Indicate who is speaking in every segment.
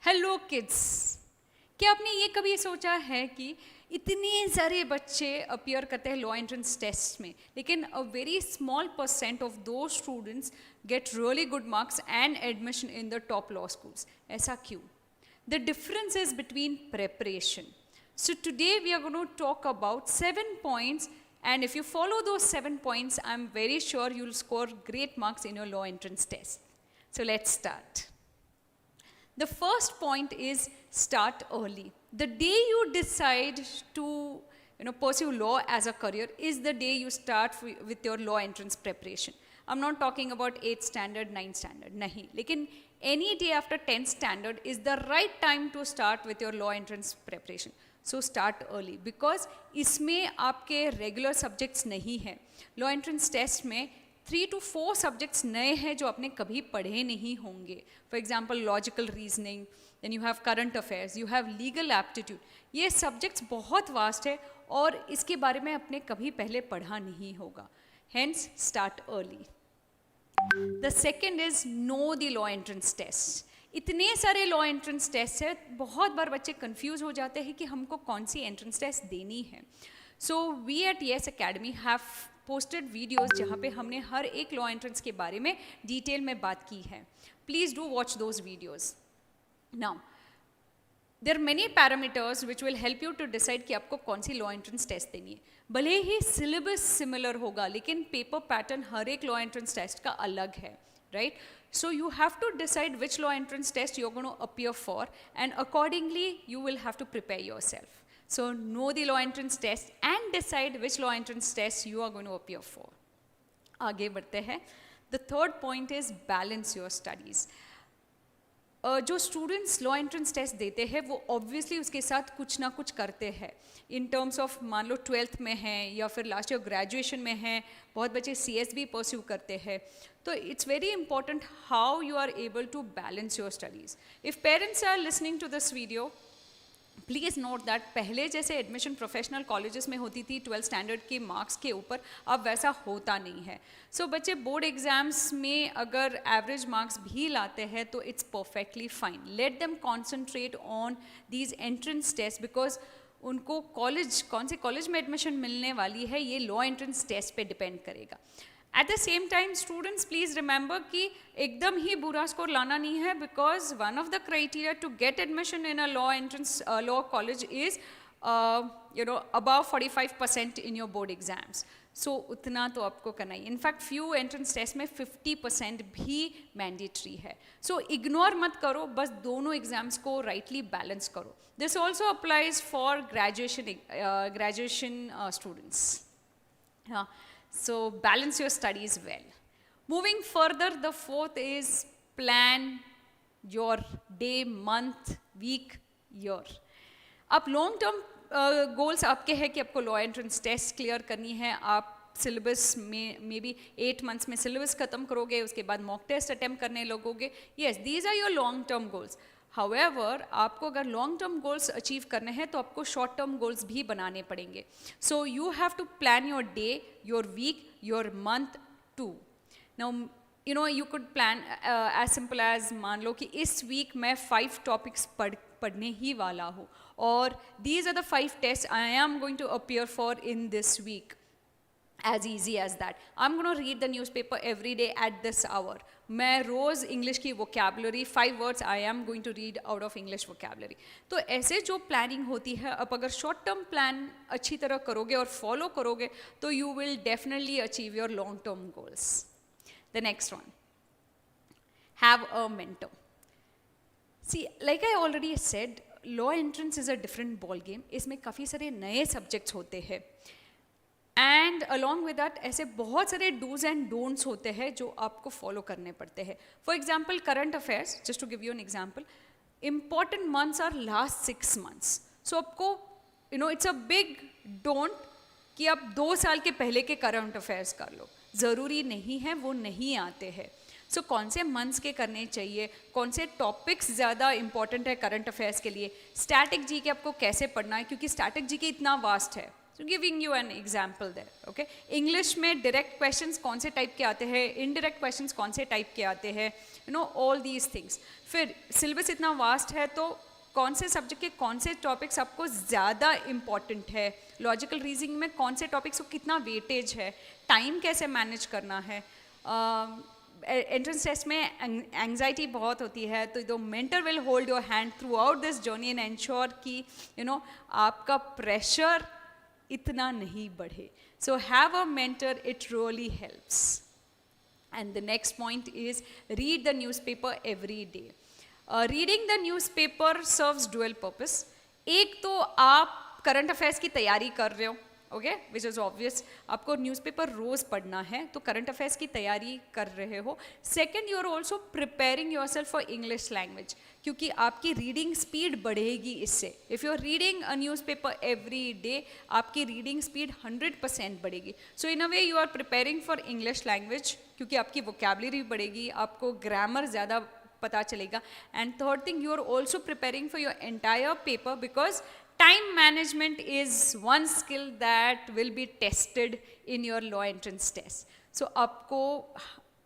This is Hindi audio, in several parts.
Speaker 1: हेलो किड्स, क्या आपने ये कभी सोचा है कि इतने सारे बच्चे अपीयर करते हैं लॉ एंट्रेंस टेस्ट में, लेकिन a very small percent of the students get really good marks and admission in the top law schools? ऐसा क्यों? The difference is between preparation. So today we are going to talk about 7 points, and if you follow those 7 points, I'm very sure you'll score great marks in your law entrance test. So let's start. The first point is start early. The day you decide to pursue law as a career is the day you start with your law entrance preparation. I'm not talking about 8th standard, 9th standard, nahi. Lekin any day after 10th standard is the right time to start with your law entrance preparation. So start early because इसमें आपके regular subjects नहीं हैं. Law entrance test में 3 to 4 सब्जेक्ट्स नए हैं जो आपने कभी पढ़े नहीं होंगे. For example logical reasoning, then you have current affairs, you have legal aptitude. ये सब्जेक्ट्स बहुत वास्ट है और इसके बारे में आपने कभी पहले पढ़ा नहीं होगा. Hence start early. The second is know the law entrance test. इतने सारे लॉ एंट्रेंस टेस्ट है, बहुत बार बच्चे कंफ्यूज हो जाते हैं कि हमको कौन सी एंट्रेंस टेस्ट देनी है. So we at yes academy have posted videos जहाँ पे हमने हर एक लॉ एंट्रेंस के बारे में डिटेल में बात की है. Please do watch those videos. Now there many parameters which will help you to decide कि आपको कौन सी लॉ एंट्रेंस टेस्ट देनी है. भले ही सिलेबस सिमिलर होगा, लेकिन पेपर पैटर्न हर एक लॉ एंट्रेंस टेस्ट का अलग है, right? So you have to decide which law entrance test you're going to appear for, and accordingly you will have to prepare yourself. So know the law entrance test and decide which law entrance test you are going to appear for. आगे बढ़ते हैं. The third point is balance your studies. जो स्टूडेंट्स लॉ एंट्रेंस टेस्ट देते हैं वो ऑब्वियसली उसके साथ कुछ ना कुछ करते हैं. इन टर्म्स ऑफ मान लो 12th में हैं या फिर लास्ट ईयर ग्रेजुएशन में हैं, बहुत बच्चे CSB परस्यू करते हैं. तो it's very important how you are able to balance your studies. If parents are listening to this video, please note that पहले जैसे एडमिशन प्रोफेशनल कॉलेजेस में होती थी 12th स्टैंडर्ड के मार्क्स के ऊपर, अब वैसा होता नहीं है. सो बच्चे बोर्ड एग्जाम्स में अगर एवरेज मार्क्स भी लाते हैं तो it's perfectly fine. Let them concentrate on these entrance test because उनको कॉलेज कौन से कॉलेज में एडमिशन मिलने वाली है ये लॉ एंट्रेंस टेस्ट पे डिपेंड करेगा. At the same time students please remember कि एकदम ही बुरा स्कोर लाना नहीं है, because one of the criteria to get admission in a law entrance law college is above 45% in your board exams. So उतना तो आपको करना ही. इनफैक्ट फ्यू एंट्रेंस टेस्ट में 50% भी मैंडेटरी है. सो इग्नोर मत करो, बस दोनों एग्जाम्स को राइटली बैलेंस करो. This also applies for graduation students. हाँ, so balance your studies well. Moving further, the fourth is plan your day, month, week, year. अब लॉन्ग टर्म गोल्स आपके हैं कि आपको लॉ एंट्रेंस टेस्ट क्लियर करनी है. आप सिलेबस में मे बी 8 मंथ्स में सिलेबस खत्म करोगे, उसके बाद मॉक टेस्ट अटेम्प्ट करने लगोगे. Yes, these are your long term goals. However आपको अगर लॉन्ग टर्म गोल्स अचीव करने हैं तो आपको शॉर्ट टर्म गोल्स भी बनाने पड़ेंगे. So you have to plan your day, your week, your month too. Now you could plan as simple as मान लो कि इस वीक मैं 5 टॉपिक्स पढ़ने ही वाला हूँ और these are the 5 test I am going to appear for in this week. As easy as that. I'm going to read the newspaper every day at this hour. मैं रोज़ इंग्लिश की vocabulary 5 words I am going to read out of English vocabulary. तो ऐसे जो प्लानिंग होती है, अब अगर शॉर्ट टर्म प्लान अच्छी तरह करोगे और फॉलो करोगे तो you will definitely achieve your long term goals. The next one, have a mentor. See like I already said, law entrance is a different ball game. इसमें काफ़ी सारे नए सब्जेक्ट्स होते हैं एंड अलॉन्ग विद दैट ऐसे बहुत सारे डूज एंड डोंट्स होते हैं जो आपको फॉलो करने पड़ते हैं. For example current affairs, just to give you an example, important months are last 6 months. So आपको इट्स अ बिग डोंट कि आप 2 साल के पहले के करंट अफेयर्स कर लो. ज़रूरी नहीं है, वो नहीं आते हैं. सो कौन से मंथ्स के करने चाहिए, कौन से टॉपिक्स ज़्यादा इंपॉर्टेंट है करंट अफेयर्स के लिए, स्टैटिक जी के आपको कैसे पढ़ना है, क्योंकि स्टैटिक जी के इतना वास्ट है. So giving you an example there, okay? English में direct questions कौन से type के आते हैं, indirect questions कौन से type के आते हैं, you know, all these things. फिर syllabus इतना vast है तो कौन से सब्जेक्ट के कौन से टॉपिक्स आपको ज़्यादा इम्पॉर्टेंट है, लॉजिकल रीजनिंग में कौन से टॉपिक्स को कितना वेटेज है, टाइम कैसे मैनेज करना है. एंट्रेंस टेस्ट में एंग्जाइटी बहुत होती है, तो दो mentor will hold your hand through out this journey and ensure कि यू नो आपका प्रेशर इतना नहीं बढ़े. So have a mentor, it really helps. And the next point is read the newspaper every day. Reading the newspaper serves dual purpose. एक तो आप करंट अफेयर्स की तैयारी कर रहे हो, ओके, विच इज़ ऑब्वियस, आपको न्यूज़पेपर रोज़ पढ़ना है तो करंट अफेयर्स की तैयारी कर रहे हो. Second, you are also preparing yourself for English language, क्योंकि आपकी रीडिंग स्पीड बढ़ेगी इससे. If you are reading a newspaper every day, आपकी रीडिंग स्पीड 100% बढ़ेगी. So in a way you are preparing for English language, क्योंकि आपकी वोकैबुलरी बढ़ेगी, आपको ग्रामर ज़्यादा पता चलेगा. And third thing, you are also preparing for your entire paper, because time management is one skill that will be tested in your law entrance test. So आपको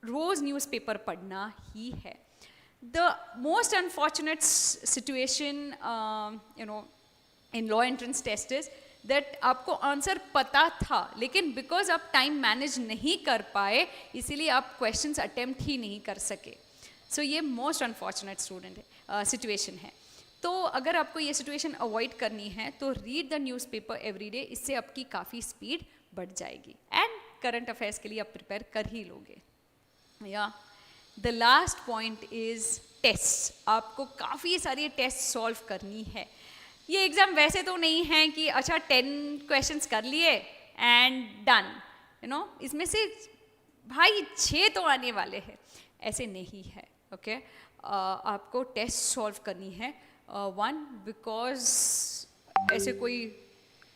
Speaker 1: रोज न्यूज़पेपर पढ़ना ही है. The most unfortunate situation in law entrance test is that आपको आंसर पता था, लेकिन बिकॉज आप टाइम मैनेज नहीं कर पाए इसीलिए आप क्वेश्चंस अटेम्प्ट ही नहीं कर सके. सो ये मोस्ट अनफॉर्चुनेट स्टूडेंट है सिचुएशन है. तो अगर आपको ये सिचुएशन अवॉइड करनी है तो read the newspaper every day, इससे आपकी काफ़ी स्पीड बढ़ जाएगी एंड करंट अफेयर्स के लिए आप प्रिपेयर कर ही लोगे. या the last point is test. आपको काफ़ी सारी टेस्ट सॉल्व करनी है. ये एग्ज़ाम वैसे तो नहीं है कि अच्छा 10 क्वेश्चंस कर लिए एंड डन, यू नो, इसमें से भाई 6 तो आने वाले हैं, ऐसे नहीं है. ओके, आपको टेस्ट सॉल्व करनी है. वन, बिकॉज ऐसे कोई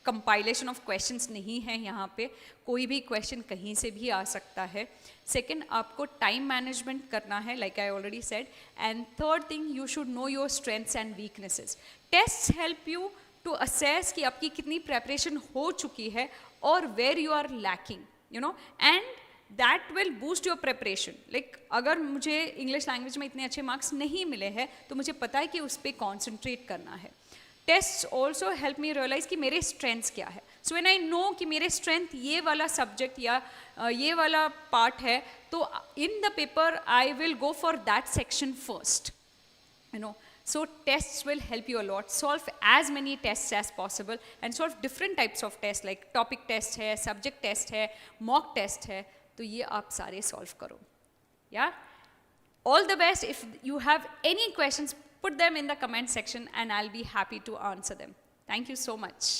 Speaker 1: कंपाइलेशन ऑफ क्वेश्चंस नहीं है यहाँ पे, कोई भी क्वेश्चन कहीं से भी आ सकता है. सेकंड, आपको टाइम मैनेजमेंट करना है, like I already said. And third thing, you should know your strengths and weaknesses. Test help you to assess कि आपकी कितनी प्रेपरेशन हो चुकी है और where you are lacking, you know, and that will boost your preparation. Like अगर मुझे इंग्लिश लैंग्वेज में इतने अच्छे मार्क्स नहीं मिले हैं तो मुझे पता है कि उस पर कॉन्सेंट्रेट करना है. Test also help me realise कि मेरे स्ट्रेंथ्स क्या है. सो व्हेन आई नो कि मेरे स्ट्रेंथ ये वाला सब्जेक्ट या ये वाला पार्ट है, तो in the paper I will go for that section first, you know. So tests will help you a lot. Solve as many tests as possible and solve different types of tests like topic test है, subject test है, mock test है, तो ये आप सारे solve करो. Yeah? All the best. If you have any questions, put them in the comment section and I'll be happy to answer them. Thank you so much.